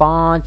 5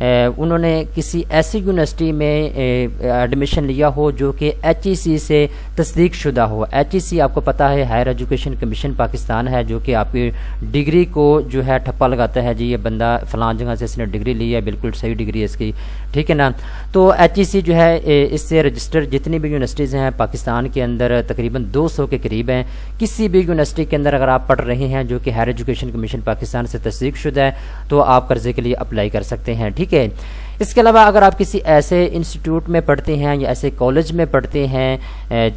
انہوں نے کسی ایسی یونیورسٹی میں ایڈمیشن لیا ہو جو کہ HEC سے تصدیق شدہ ہو۔ HEC آپ کو پتہ ہے ہائر ایجوکیشن کمیشن پاکستان ہے، جو کہ آپ کی ڈگری کو جو ہے ٹھپا لگاتا ہے، جی یہ بندہ فلاں جگہ سے اس نے ڈگری لی ہے، بالکل صحیح ڈگری ہے اس کی، ٹھیک ہے نا۔ تو HEC جو ہے اس سے رجسٹر جتنی بھی یونیورسٹیز ہیں پاکستان کے اندر تقریباً 200 کے قریب ہیں۔ کسی بھی یونیورسٹی کے اندر اگر آپ پڑھ رہے ہیں جو کہ ہائر ایجوکیشن کمیشن پاکستان سے تصدیق شدہ ہے تو آپ قرضے کے لیے اپلائی کر سکتے ہیں، ٹھیک ہے۔ اس کے علاوہ اگر آپ کسی ایسے انسٹیٹیوٹ میں پڑھتے ہیں یا ایسے کالج میں پڑھتے ہیں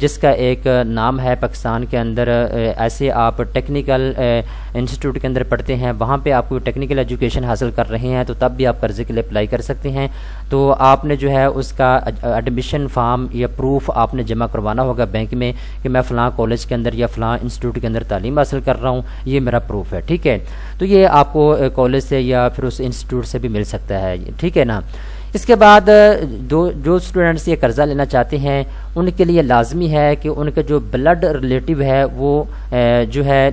جس کا ایک نام ہے پاکستان کے اندر، ایسے آپ ٹیکنیکل انسٹیٹیوٹ کے اندر پڑھتے ہیں، وہاں پہ آپ کوئی ٹیکنیکل ایجوکیشن حاصل کر رہے ہیں تو تب بھی آپ قرضے کے لیے اپلائی کر سکتے ہیں۔ تو آپ نے جو ہے اس کا ایڈمیشن فارم یا پروف آپ نے جمع کروانا ہوگا بینک میں کہ میں فلاں کالج کے اندر یا فلاں انسٹیٹیوٹ کے اندر تعلیم حاصل کر رہا ہوں، یہ میرا پروف ہے، ٹھیک ہے۔ تو یہ آپ کو کالج سے یا پھر اس انسٹیٹیوٹ سے بھی مل سکتا ہے، ٹھیک ہے نا۔ اس کے بعد جو اسٹوڈنٹس یہ قرضہ لینا چاہتے ہیں ان کے لیے لازمی ہے کہ ان کا جو بلڈ ریلیٹیو ہے وہ جو ہے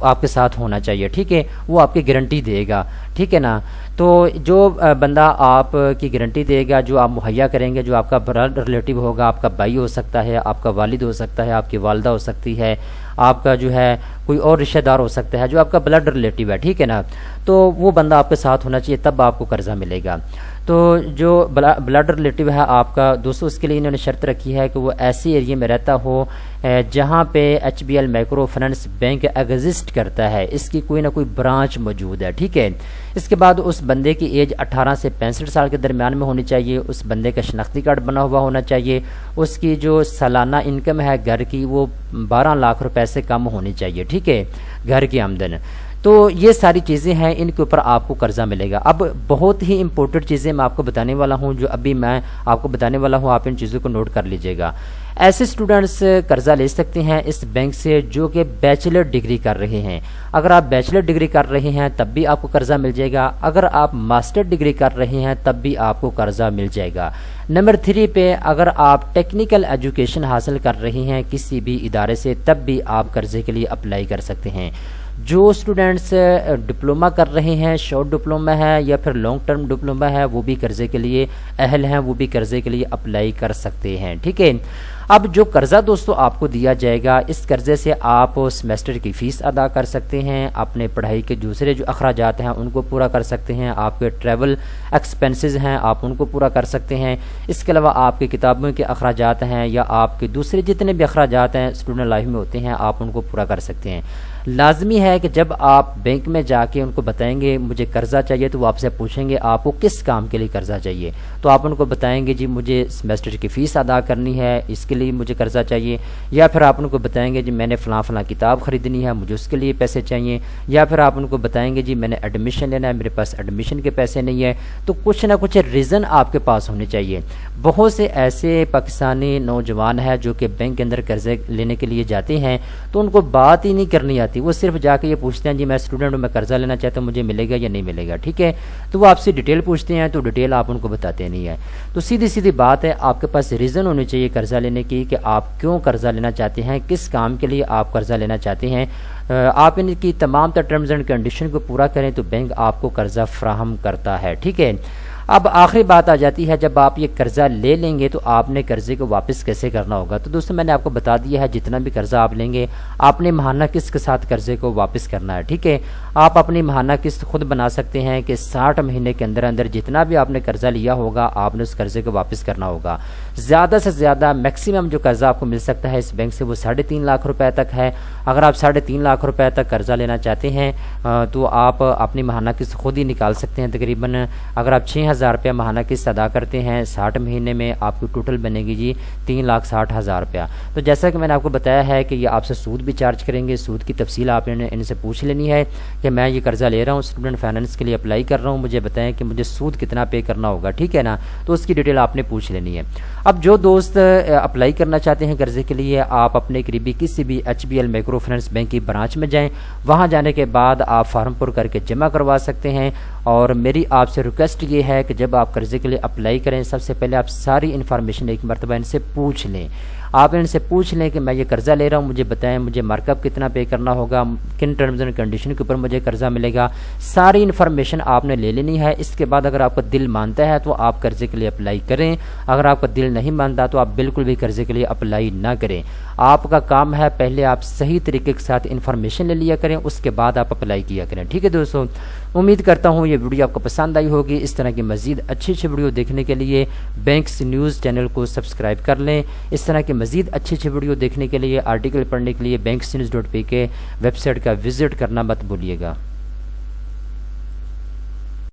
آپ کے ساتھ ہونا چاہیے، ٹھیک ہے، وہ آپ کی گارنٹی دے گا، ٹھیک ہے نا۔ تو جو بندہ آپ کی گارنٹی دے گا، جو آپ مہیا کریں گے، جو آپ کا بلڈ ریلیٹیو ہوگا، آپ کا بھائی ہو سکتا ہے، آپ کا والد ہو سکتا ہے، آپ کی والدہ ہو سکتی ہے، آپ کا جو ہے کوئی اور رشتہ دار ہو سکتا ہے جو آپ کا بلڈ ریلیٹیو ہے، ٹھیک ہے نا۔ تو وہ بندہ آپ کے ساتھ ہونا چاہیے، تب آپ کو قرضہ ملے گا۔ تو جو بلڈ ریلیٹیو ہے آپ کا دوستو، اس کے لیے انہوں نے شرط رکھی ہے کہ وہ ایسی ایریے میں رہتا ہو جہاں پہ HBL micro finance bank exist کرتا ہے، اس کی کوئی نہ کوئی برانچ موجود ہے، ٹھیک ہے۔ اس کے بعد اس بندے کی ایج 18 سے 65 سال کے درمیان میں ہونی چاہیے، اس بندے کا شناختی کارڈ بنا ہوا ہونا چاہیے، اس کی جو سالانہ انکم ہے گھر کی وہ 12 لاکھ روپے سے کم ہونی چاہیے، ٹھیک ہے، گھر کی آمدن۔ تو یہ ساری چیزیں ہیں، ان کے اوپر آپ کو قرضہ ملے گا۔ اب بہت ہی امپورٹنٹ چیزیں میں آپ کو بتانے والا ہوں، جو ابھی میں آپ کو بتانے والا ہوں، آپ ان چیزوں کو نوٹ کر لیجئے گا۔ ایسے اسٹوڈنٹس قرضہ لے سکتے ہیں اس بینک سے جو کہ بیچلر ڈگری کر رہے ہیں۔ اگر آپ بیچلر ڈگری کر رہے ہیں تب بھی آپ کو قرضہ مل جائے گا، اگر آپ ماسٹر ڈگری کر رہے ہیں تب بھی آپ کو قرضہ مل جائے گا۔ نمبر 3 پہ اگر آپ ٹیکنیکل ایجوکیشن حاصل کر رہے ہیں کسی بھی ادارے سے تب بھی آپ قرضے کے لیے اپلائی کر سکتے ہیں۔ جو اسٹوڈنٹس ڈپلومہ کر رہے ہیں، شارٹ ڈپلومہ ہے یا پھر لانگ ٹرم ڈپلومہ ہے، وہ بھی قرضے کے لیے اہل ہیں، وہ بھی قرضے کے لیے اپلائی کر سکتے ہیں، ٹھیک ہے۔ اب جو قرضہ دوستو آپ کو دیا جائے گا، اس قرضے سے آپ سیمیسٹر کی فیس ادا کر سکتے ہیں، اپنے پڑھائی کے دوسرے جو اخراجات ہیں ان کو پورا کر سکتے ہیں، آپ کے ٹریول ایکسپینسز ہیں آپ ان کو پورا کر سکتے ہیں، اس کے علاوہ آپ کے کتابوں کے اخراجات ہیں یا آپ کے دوسرے جتنے بھی اخراجات ہیں اسٹوڈنٹ لائف میں ہوتے ہیں آپ ان کو پورا کر سکتے ہیں۔ لازمی ہے کہ جب آپ بینک میں جا کے ان کو بتائیں گے مجھے قرضہ چاہیے تو وہ آپ سے پوچھیں گے آپ کو کس کام کے لیے قرضہ چاہیے، تو آپ ان کو بتائیں گے جی مجھے سیمیسٹر کی فیس ادا کرنی ہے اس کے لیے مجھے قرضہ چاہیے، یا پھر آپ ان کو بتائیں گے جی میں نے فلاں فلاں کتاب خریدنی ہے مجھے اس کے لیے پیسے چاہیے، یا پھر آپ ان کو بتائیں گے جی میں نے ایڈمیشن لینا ہے میرے پاس ایڈمیشن کے پیسے نہیں ہے۔ تو کچھ نہ کچھ ریزن آپ کے پاس ہونے چاہیے۔ بہت سے ایسے پاکستانی نوجوان ہیں جو کہ بینک کے اندر قرضے لینے کے لیے جاتے ہیں تو ان کو بات ہی نہیں کرنی آتی، وہ صرف جا کے یہ پوچھتے ہیں جی میں اسٹوڈنٹ ہوں میں قرضہ لینا چاہتا ہوں مجھے ملے گا یا نہیں ملے گا، ٹھیک ہے۔ تو وہ آپ سے ڈیٹیل پوچھتے ہیں تو ڈیٹیل آپ ان کو بتاتے نہیں ہیں۔ تو سیدھی سیدھی بات ہے آپ کے پاس ریزن ہونی چاہیے قرضہ لینے کی کہ آپ کیوں قرضہ لینا چاہتے ہیں، کس کام کے لیے آپ قرضہ لینا چاہتے ہیں۔ آپ ان کی تمام تر ٹرمز اینڈ کنڈیشن کو پورا کریں تو بینک آپ کو قرضہ فراہم کرتا ہے، ٹھیک ہے۔ اب آخری بات آ جاتی ہے جب آپ یہ قرضہ لے لیں گے تو آپ نے قرضے کو واپس کیسے کرنا ہوگا۔ تو دوستو میں نے آپ کو بتا دیا ہے جتنا بھی قرضہ آپ لیں گے آپ نے ماہانہ قسط کے ساتھ قرضے کو واپس کرنا ہے، ٹھیک ہے۔ آپ اپنی ماہانہ قسط خود بنا سکتے ہیں کہ 60 مہینے کے اندر اندر جتنا بھی آپ نے قرضہ لیا ہوگا آپ نے اس قرضے کو واپس کرنا ہوگا۔ زیادہ سے زیادہ میکسیمم جو قرضہ آپ کو مل سکتا ہے اس بینک سے وہ 3.5 لاکھ روپے تک ہے۔ اگر آپ 3.5 لاکھ روپے تک قرضہ لینا چاہتے ہیں تو آپ اپنی ماہانہ قسط خود ہی نکال سکتے ہیں۔ تقریباً اگر آپ 6,000 روپے ماہانہ قسط ادا کرتے ہیں 60 مہینے میں آپ کی ٹوٹل بنے گی جی 3,60,000 روپیہ۔ تو جیسا کہ میں نے آپ کو بتایا ہے کہ یہ آپ سے سود بھی چارج کریں گے، سود کی تفصیل آپ نے ان سے پوچھ لینی ہے کہ میں یہ قرضہ لے رہا ہوں اسٹوڈنٹ فائنانس کے لیے اپلائی کر رہا ہوں مجھے بتائیں کہ مجھے سود کتنا پے کرنا ہوگا، ٹھیک ہے نا۔ تو اس کی ڈیٹیل آپ نے پوچھ لینی ہے۔ اب جو دوست اپلائی کرنا چاہتے ہیں قرضے کے لیے آپ اپنے قریبی کسی بھی HBL مائکرو فنانس بینک کی برانچ میں جائیں، وہاں جانے کے بعد آپ فارم پر کر کے جمع کروا سکتے ہیں۔ اور میری آپ سے ریکویسٹ یہ ہے کہ جب آپ قرضے کے لیے اپلائی کریں سب سے پہلے آپ ساری انفارمیشن ایک مرتبہ ان سے پوچھ لیں۔ آپ ان سے پوچھ لیں کہ میں یہ قرضہ لے رہا ہوں، مجھے بتائیں مجھے مارک اپ کتنا پے کرنا ہوگا، کن ٹرمز اینڈ کنڈیشن کے اوپر مجھے قرضہ ملے گا، ساری انفارمیشن آپ نے لے لینی ہے۔ اس کے بعد اگر آپ کا دل مانتا ہے تو آپ قرضے کے لیے اپلائی کریں، اگر آپ کا دل نہیں مانتا تو آپ بالکل بھی قرضے کے لیے اپلائی نہ کریں۔ آپ کا کام ہے پہلے آپ صحیح طریقے کے ساتھ انفارمیشن لے لیا کریں، اس کے بعد آپ اپلائی کیا کریں۔ ٹھیک ہے دوستوں، امید کرتا ہوں یہ ویڈیو آپ کو پسند آئی ہوگی۔ اس طرح کی مزید اچھی ویڈیو دیکھنے کے لیے بینکس نیوز چینل کو سبسکرائب کر لیں۔ اس طرح کی مزید اچھی ویڈیو دیکھنے کے لیے، آرٹیکل پڑھنے کے لیے بینکس نیوز.pk ویب سائٹ کا وزٹ کرنا مت بھولیے گا۔